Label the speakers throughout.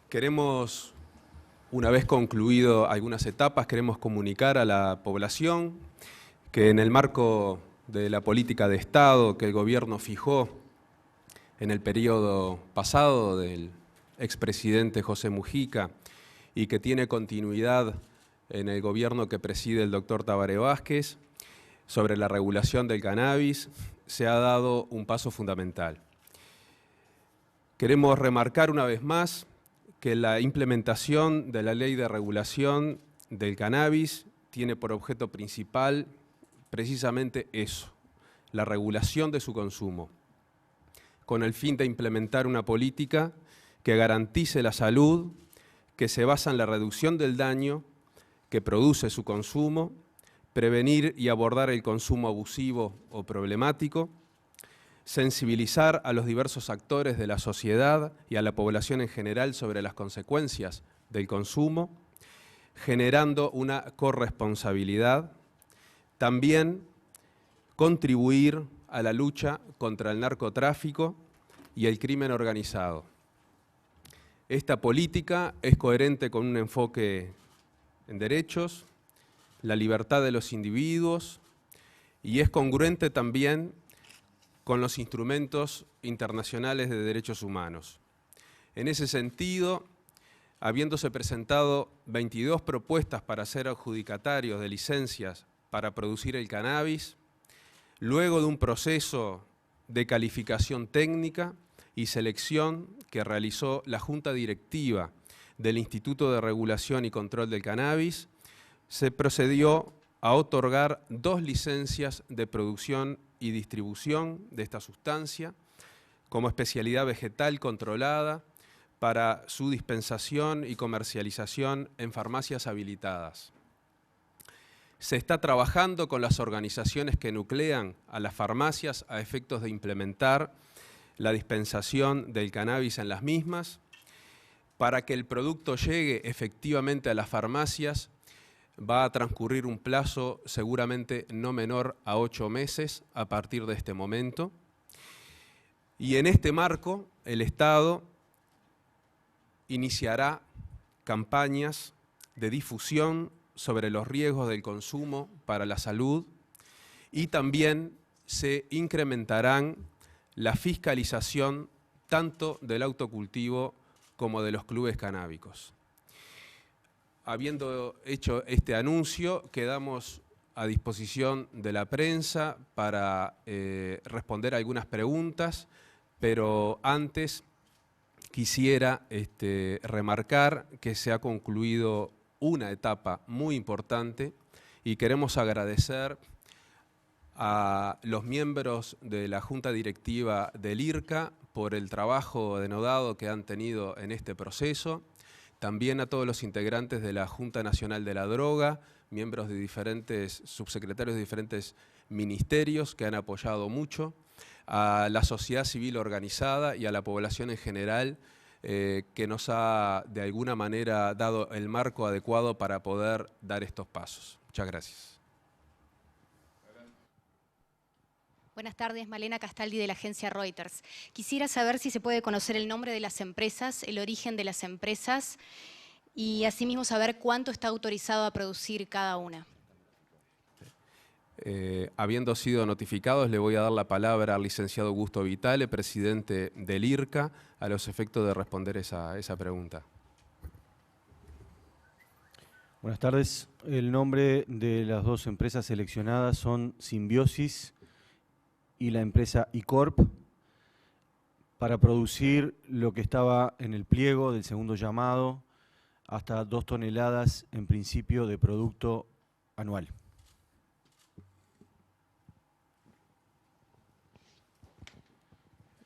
Speaker 1: Queremos, una vez concluido algunas etapas, queremos comunicar a la población que en el marco de la política de Estado que el gobierno fijó en el periodo pasado del expresidente José Mujica y que tiene continuidad en el gobierno que preside el doctor Tabaré Vázquez, sobre la regulación del cannabis, se ha dado un paso fundamental. Queremos remarcar una vez más que la implementación de la ley de regulación del cannabis tiene por objeto principal precisamente eso, la regulación de su consumo, con el fin de implementar una política que garantice la salud, que se basa en la reducción del daño que produce su consumo, prevenir y abordar el consumo abusivo o problemático, sensibilizar a los diversos actores de la sociedad y a la población en general sobre las consecuencias del consumo, generando una corresponsabilidad, también contribuir a la lucha contra el narcotráfico y el crimen organizado. Esta política es coherente con un enfoque en derechos, la libertad de los individuos y es congruente también con los instrumentos internacionales de derechos humanos. En ese sentido, habiéndose presentado 22 propuestas para ser adjudicatarios de licencias para producir el cannabis, luego de un proceso de calificación técnica y selección que realizó la Junta Directiva del Instituto de Regulación y Control del Cannabis, se procedió a otorgar 2 licencias de producción y distribución de esta sustancia como especialidad vegetal controlada para su dispensación y comercialización en farmacias habilitadas. Se está trabajando con las organizaciones que nuclean a las farmacias a efectos de implementar la dispensación del cannabis en las mismas. Para que el producto llegue efectivamente a las farmacias, va a transcurrir un plazo seguramente no menor a 8 meses a partir de este momento. Y en este marco, el Estado iniciará campañas de difusión sobre los riesgos del consumo para la salud y también se incrementarán la fiscalización tanto del autocultivo como de los clubes canábicos. Habiendo hecho este anuncio, quedamos a disposición de la prensa para responder algunas preguntas, pero antes quisiera remarcar que se ha concluido una etapa muy importante y queremos agradecer a los miembros de la Junta Directiva del IRCA por el trabajo denodado que han tenido en este proceso, también a todos los integrantes de la Junta Nacional de la Droga, miembros de diferentes subsecretarios de diferentes ministerios que han apoyado mucho, a la sociedad civil organizada y a la población en general que nos ha de alguna manera dado el marco adecuado para poder dar estos pasos. Muchas gracias.
Speaker 2: Buenas tardes, Malena Castaldi de la agencia Reuters. Quisiera saber si se puede conocer el nombre de las empresas, el origen de las empresas y asimismo saber cuánto está autorizado a producir cada una.
Speaker 1: Habiendo sido notificados, le voy a dar la palabra al licenciado Augusto Vitale, presidente del IRCA, a los efectos de responder esa pregunta.
Speaker 3: Buenas tardes. El nombre de las 2 empresas seleccionadas son Simbiosis y la empresa iCorp para producir lo que estaba en el pliego del segundo llamado, hasta 2 toneladas en principio de producto anual.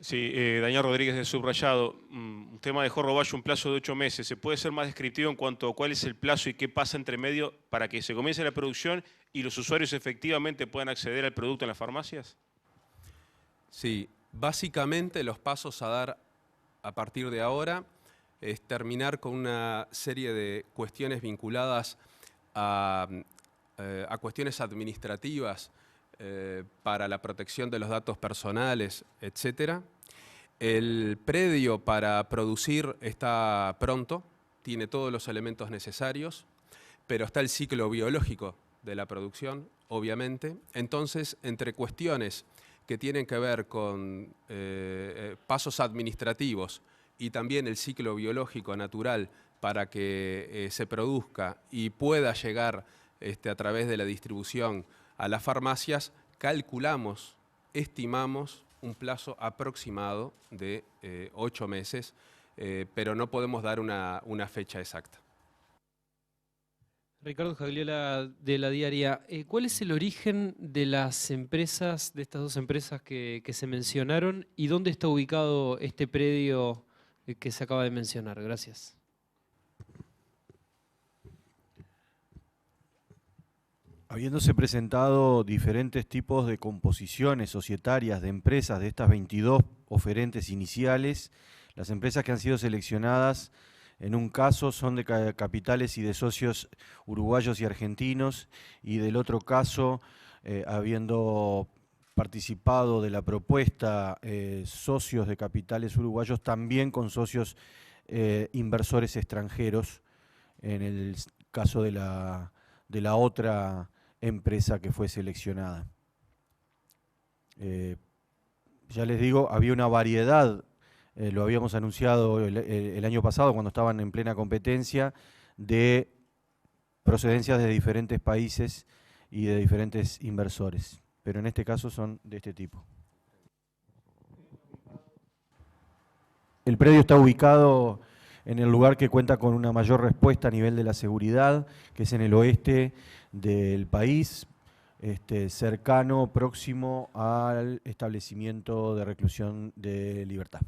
Speaker 4: Sí, Daniel Rodríguez de Subrayado. Usted manejó Roballo un plazo de 8 meses. ¿Se puede ser más descriptivo en cuanto a cuál es el plazo y qué pasa entre medio para que se comience la producción y los usuarios efectivamente puedan acceder al producto en las farmacias?
Speaker 1: Sí, básicamente los pasos a dar a partir de ahora es terminar con una serie de cuestiones vinculadas a cuestiones administrativas para la protección de los datos personales, etcétera. El predio para producir está pronto, tiene todos los elementos necesarios, pero está el ciclo biológico de la producción, obviamente. Entonces, entre cuestiones que tienen que ver con pasos administrativos y también el ciclo biológico natural para que se produzca y pueda llegar a través de la distribución a las farmacias, calculamos, estimamos un plazo aproximado de 8 meses, pero no podemos dar una fecha exacta.
Speaker 5: Ricardo Jagliola de La Diaria, ¿cuál es el origen de las empresas, de estas dos empresas que se mencionaron, y dónde está ubicado este predio que se acaba de mencionar? Gracias.
Speaker 3: Habiéndose presentado diferentes tipos de composiciones societarias de empresas de estas 22 oferentes iniciales, las empresas que han sido seleccionadas en un caso son de capitales y de socios uruguayos y argentinos, y del otro caso, habiendo participado de la propuesta socios de capitales uruguayos, también con socios inversores extranjeros, en el caso de la otra empresa que fue seleccionada. Ya les digo, había una variedad, lo habíamos anunciado el año pasado cuando estaban en plena competencia, de procedencias de diferentes países y de diferentes inversores, pero en este caso son de este tipo. El predio está ubicado en el lugar que cuenta con una mayor respuesta a nivel de la seguridad, que es en el oeste del país, cercano, próximo al establecimiento de reclusión de Libertad.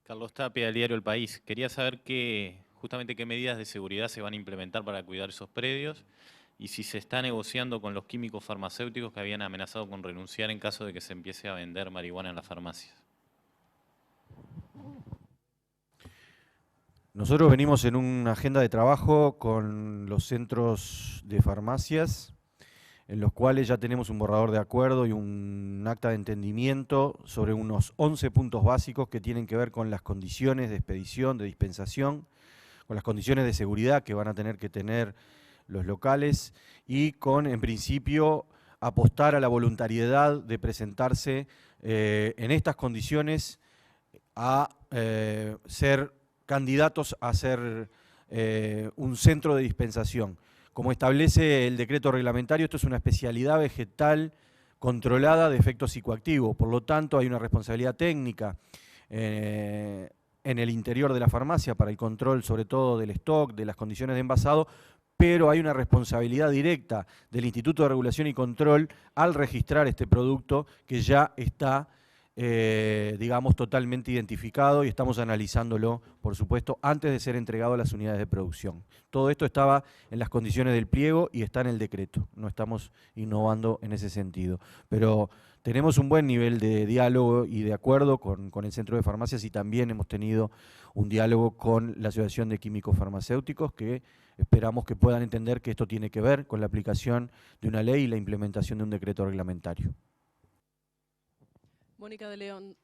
Speaker 6: Carlos Tapia, del diario El País. Quería saber justamente qué medidas de seguridad se van a implementar para cuidar esos predios y si se está negociando con los químicos farmacéuticos que habían amenazado con renunciar en caso de que se empiece a vender marihuana en las farmacias.
Speaker 3: Nosotros venimos en una agenda de trabajo con los centros de farmacias, en los cuales ya tenemos un borrador de acuerdo y un acta de entendimiento sobre unos 11 puntos básicos que tienen que ver con las condiciones de expedición, de dispensación, con las condiciones de seguridad que van a tener que tener los locales y con, en principio, apostar a la voluntariedad de presentarse en estas condiciones a ser candidatos a ser un centro de dispensación. Como establece el decreto reglamentario, esto es una especialidad vegetal controlada de efecto psicoactivo, por lo tanto hay una responsabilidad técnica en el interior de la farmacia para el control sobre todo del stock, de las condiciones de envasado, pero hay una responsabilidad directa del Instituto de Regulación y Control al registrar este producto que ya está digamos, totalmente identificado y estamos analizándolo, por supuesto, antes de ser entregado a las unidades de producción. Todo esto estaba en las condiciones del pliego y está en el decreto, no estamos innovando en ese sentido. Pero tenemos un buen nivel de diálogo y de acuerdo con el Centro de Farmacias y también hemos tenido un diálogo con la Asociación de Químicos Farmacéuticos que esperamos que puedan entender que esto tiene que ver con la aplicación de una ley y la implementación de un decreto reglamentario.
Speaker 7: Mónica de León,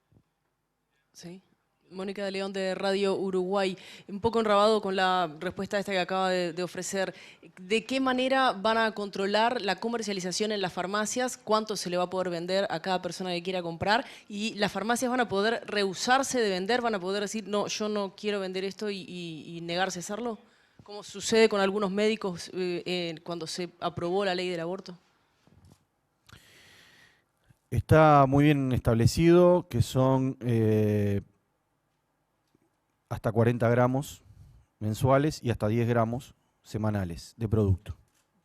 Speaker 7: ¿sí? Mónica de León de Radio Uruguay, un poco enrabado con la respuesta esta que acaba de ofrecer. ¿De qué manera van a controlar la comercialización en las farmacias? ¿Cuánto se le va a poder vender a cada persona que quiera comprar? ¿Y las farmacias van a poder rehusarse de vender? ¿Van a poder decir, no, yo no quiero vender esto y negarse a hacerlo? ¿Cómo sucede con algunos médicos cuando se aprobó la ley del aborto?
Speaker 3: Está muy bien establecido que son hasta 40 gramos mensuales y hasta 10 gramos semanales de producto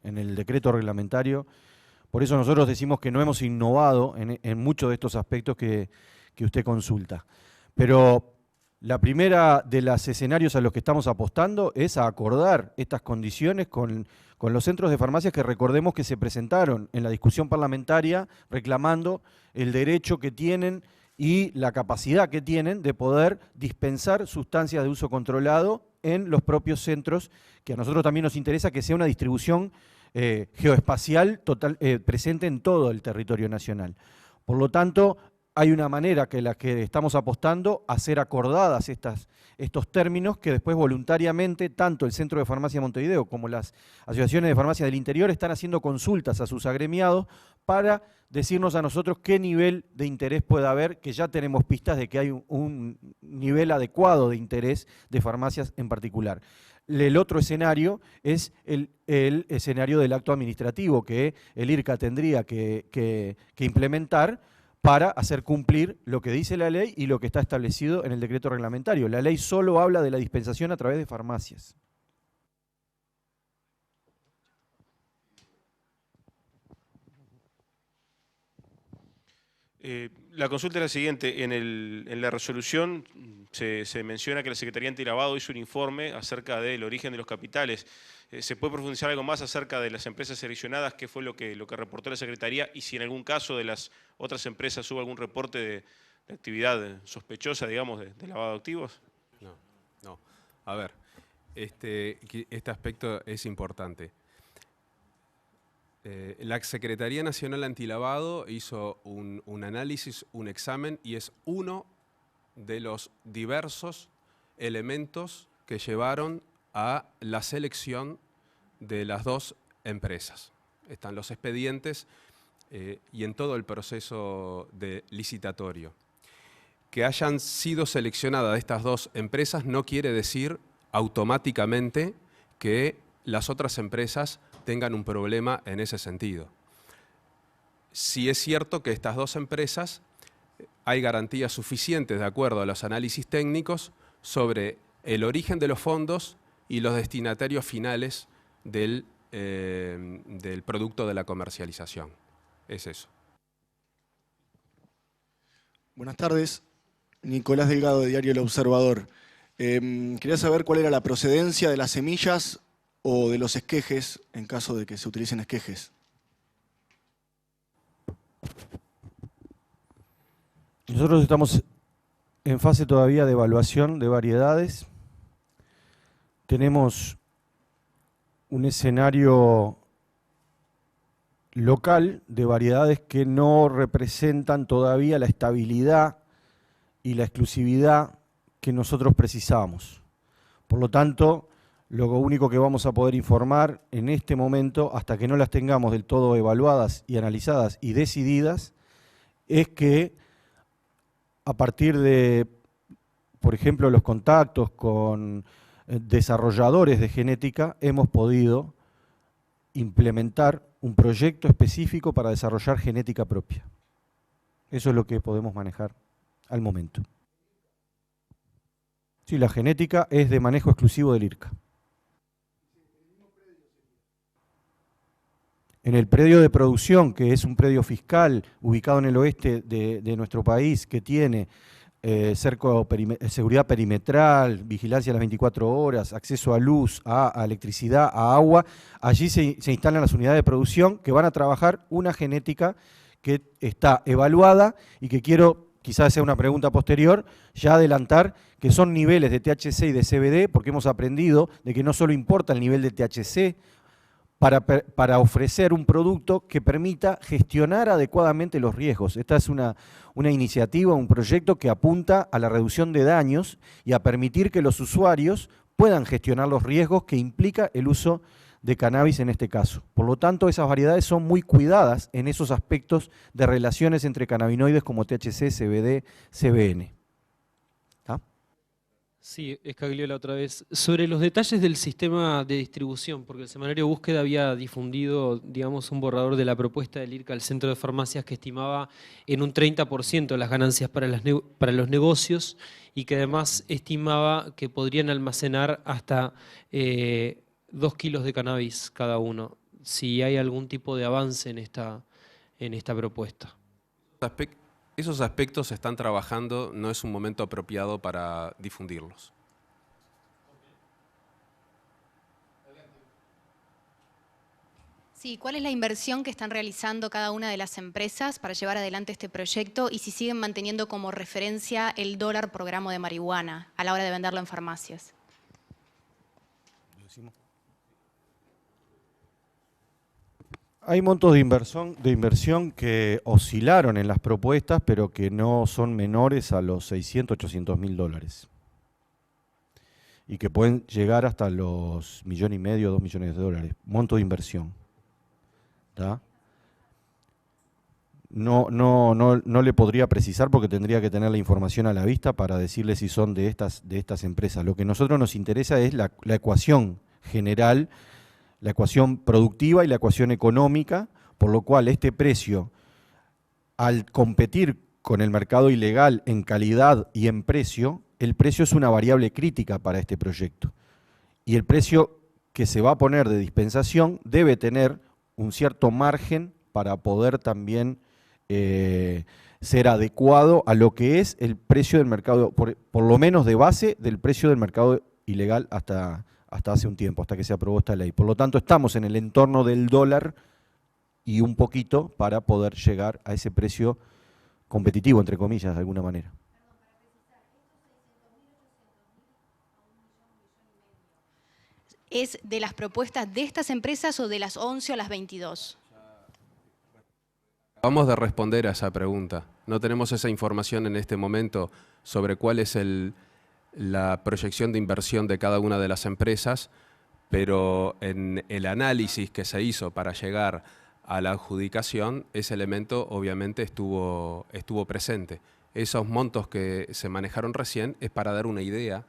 Speaker 3: en el decreto reglamentario. Por eso nosotros decimos que no hemos innovado en muchos de estos aspectos que usted consulta. Pero la primera de los escenarios a los que estamos apostando es a acordar estas condiciones con los centros de farmacias que recordemos que se presentaron en la discusión parlamentaria reclamando el derecho que tienen y la capacidad que tienen de poder dispensar sustancias de uso controlado en los propios centros, que a nosotros también nos interesa que sea una distribución geoespacial total, presente en todo el territorio nacional. Por lo tanto, hay una manera que la que estamos apostando a ser acordadas estos términos que después voluntariamente tanto el Centro de Farmacia Montevideo como las asociaciones de farmacia del interior están haciendo consultas a sus agremiados para decirnos a nosotros qué nivel de interés puede haber, que ya tenemos pistas de que hay un nivel adecuado de interés de farmacias en particular. El otro escenario es el escenario del acto administrativo que el IRCA tendría que implementar para hacer cumplir lo que dice la ley y lo que está establecido en el decreto reglamentario. La ley solo habla de la dispensación a través de farmacias.
Speaker 4: La consulta es la siguiente. En la resolución se menciona que la Secretaría Antilavado hizo un informe acerca del origen de los capitales. ¿Se puede profundizar algo más acerca de las empresas seleccionadas? ¿Qué fue lo que reportó la Secretaría? Y si en algún caso de las otras empresas hubo algún reporte de actividad sospechosa, digamos, de lavado de activos.
Speaker 1: No. A ver, este aspecto es importante. La Secretaría Nacional Antilavado hizo un análisis, un examen, y es uno de los diversos elementos que llevaron a la selección de las dos empresas. Están los expedientes y en todo el proceso licitatorio. Que hayan sido seleccionadas estas dos empresas no quiere decir automáticamente que las otras empresas tengan un problema en ese sentido. Sí es cierto que estas dos empresas hay garantías suficientes, de acuerdo a los análisis técnicos, sobre el origen de los fondos y los destinatarios finales del producto de la comercialización. Es eso.
Speaker 8: Buenas tardes. Nicolás Delgado, de Diario El Observador. Quería saber cuál era la procedencia de las semillas o de los esquejes, en caso de que se utilicen esquejes.
Speaker 3: Nosotros estamos en fase todavía de evaluación de variedades. Tenemos un escenario local de variedades que no representan todavía la estabilidad y la exclusividad que nosotros precisamos. Por lo tanto, lo único que vamos a poder informar en este momento, hasta que no las tengamos del todo evaluadas y analizadas y decididas, es que a partir de, por ejemplo, los contactos con desarrolladores de genética, hemos podido implementar un proyecto específico para desarrollar genética propia. Eso es lo que podemos manejar al momento. Sí, la genética es de manejo exclusivo del IRCA. En el predio de producción, que es un predio fiscal ubicado en el oeste de nuestro país, que tiene seguridad perimetral, vigilancia a las 24 horas, acceso a luz, a electricidad, a agua, allí se instalan las unidades de producción que van a trabajar una genética que está evaluada y que quiero, quizás sea una pregunta posterior, ya adelantar que son niveles de THC y de CBD, porque hemos aprendido de que no solo importa el nivel de THC, para ofrecer un producto que permita gestionar adecuadamente los riesgos. Esta es una iniciativa, un proyecto que apunta a la reducción de daños y a permitir que los usuarios puedan gestionar los riesgos que implica el uso de cannabis en este caso. Por lo tanto, esas variedades son muy cuidadas en esos aspectos de relaciones entre cannabinoides como THC, CBD, CBN.
Speaker 5: Sí, Escagliola otra vez. Sobre los detalles del sistema de distribución, porque el semanario Búsqueda había difundido, digamos, un borrador de la propuesta del IRCA al Centro de Farmacias que estimaba en un 30% las ganancias para los negocios y que además estimaba que podrían almacenar hasta 2 kilos de cannabis cada uno. Si hay algún tipo de avance en esta propuesta.
Speaker 1: Esos aspectos se están trabajando, no es un momento apropiado para difundirlos.
Speaker 2: Sí, ¿cuál es la inversión que están realizando cada una de las empresas para llevar adelante este proyecto y si siguen manteniendo como referencia el dólar por gramo de marihuana a la hora de venderlo en farmacias?
Speaker 3: Hay montos de inversión que oscilaron en las propuestas, pero que no son menores a los 600, 800 mil dólares. Y que pueden llegar hasta los 1,5 millones, 2 millones de dólares. Monto de inversión. ¿Tá? No le podría precisar porque tendría que tener la información a la vista para decirle si son de estas empresas. Lo que a nosotros nos interesa es la ecuación general, la ecuación productiva y la ecuación económica, por lo cual este precio, al competir con el mercado ilegal en calidad y en precio, el precio es una variable crítica para este proyecto. Y el precio que se va a poner de dispensación debe tener un cierto margen para poder también ser adecuado a lo que es el precio del mercado, por lo menos de base del precio del mercado ilegal hasta hace un tiempo, hasta que se aprobó esta ley. Por lo tanto, estamos en el entorno del dólar y un poquito para poder llegar a ese precio competitivo, entre comillas, de alguna manera.
Speaker 2: ¿Es de las propuestas de estas empresas o de las 11 o las 22?
Speaker 1: Vamos a responder a esa pregunta. No tenemos esa información en este momento sobre cuál es la proyección de inversión de cada una de las empresas, pero en el análisis que se hizo para llegar a la adjudicación, ese elemento obviamente estuvo presente. Esos montos que se manejaron recién es para dar una idea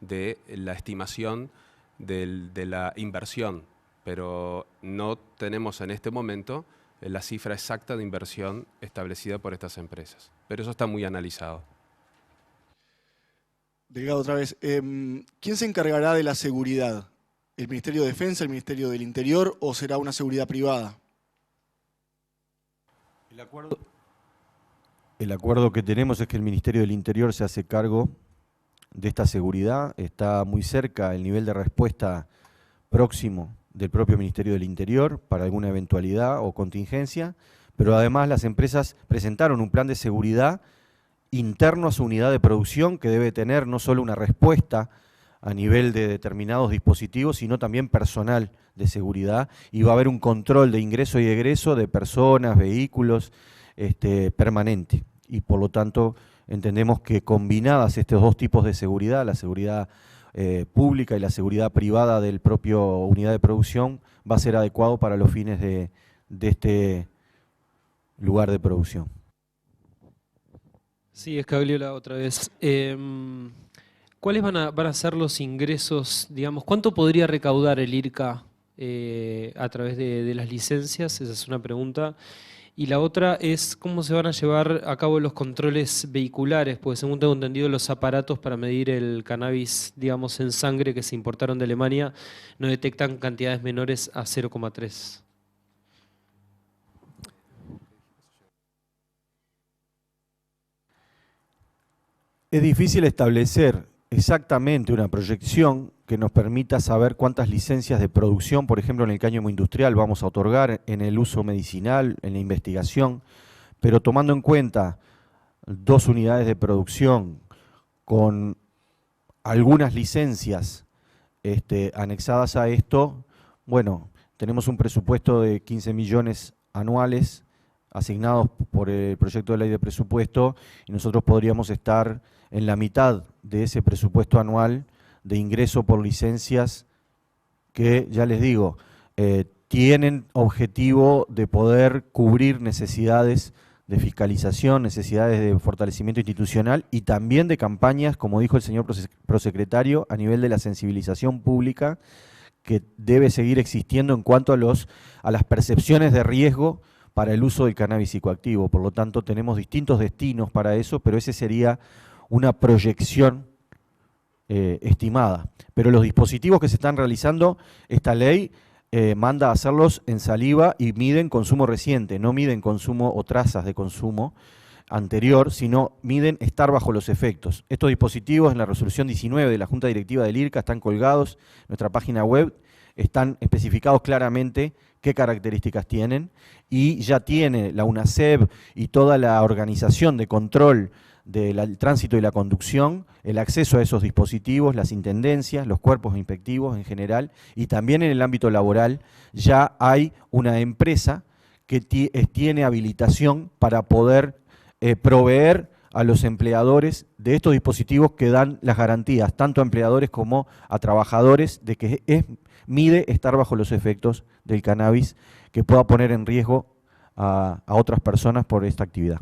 Speaker 1: de la estimación de la inversión, pero no tenemos en este momento la cifra exacta de inversión establecida por estas empresas. Pero eso está muy analizado.
Speaker 8: Delgado, otra vez. ¿Quién se encargará de la seguridad? ¿El Ministerio de Defensa, el Ministerio del Interior o será una seguridad privada?
Speaker 3: El acuerdo que tenemos es que el Ministerio del Interior se hace cargo de esta seguridad. Está muy cerca el nivel de respuesta próximo del propio Ministerio del Interior para alguna eventualidad o contingencia, pero además las empresas presentaron un plan de seguridad interno a su unidad de producción que debe tener no solo una respuesta a nivel de determinados dispositivos, sino también personal de seguridad, y va a haber un control de ingreso y egreso de personas, vehículos, permanente. Y por lo tanto entendemos que combinadas estos dos tipos de seguridad, la seguridad pública y la seguridad privada del propio unidad de producción, va a ser adecuado para los fines de este lugar de producción.
Speaker 5: Sí, Escagliola otra vez. ¿Cuáles van a ser los ingresos, digamos, cuánto podría recaudar el IRCA a través de las licencias? Esa es una pregunta. Y la otra es cómo se van a llevar a cabo los controles vehiculares, porque según tengo entendido los aparatos para medir el cannabis, digamos, en sangre que se importaron de Alemania no detectan cantidades menores a 0,3.
Speaker 3: Es difícil establecer exactamente una proyección que nos permita saber cuántas licencias de producción, por ejemplo en el cáñamo industrial, vamos a otorgar en el uso medicinal, en la investigación, pero tomando en cuenta 2 unidades de producción con algunas licencias anexadas a esto, bueno, tenemos un presupuesto de 15 millones anuales asignados por el proyecto de ley de presupuesto y nosotros podríamos estar en la mitad de ese presupuesto anual de ingreso por licencias que, ya les digo, tienen objetivo de poder cubrir necesidades de fiscalización, necesidades de fortalecimiento institucional y también de campañas, como dijo el señor prosecretario, a nivel de la sensibilización pública que debe seguir existiendo en cuanto a las percepciones de riesgo para el uso del cannabis psicoactivo. Por lo tanto, tenemos distintos destinos para eso, pero ese sería una proyección estimada. Pero los dispositivos que se están realizando, esta ley manda a hacerlos en saliva y miden consumo reciente, no miden consumo o trazas de consumo anterior, sino miden estar bajo los efectos. Estos dispositivos en la resolución 19 de la Junta Directiva del IRCA están colgados en nuestra página web, están especificados claramente qué características tienen y ya tiene la UNACEB y toda la organización de control del tránsito y la conducción, el acceso a esos dispositivos, las intendencias, los cuerpos inspectivos en general, y también en el ámbito laboral ya hay una empresa que tiene habilitación para poder proveer a los empleadores de estos dispositivos que dan las garantías, tanto a empleadores como a trabajadores, de que mide estar bajo los efectos del cannabis, que pueda poner en riesgo a otras personas por esta actividad.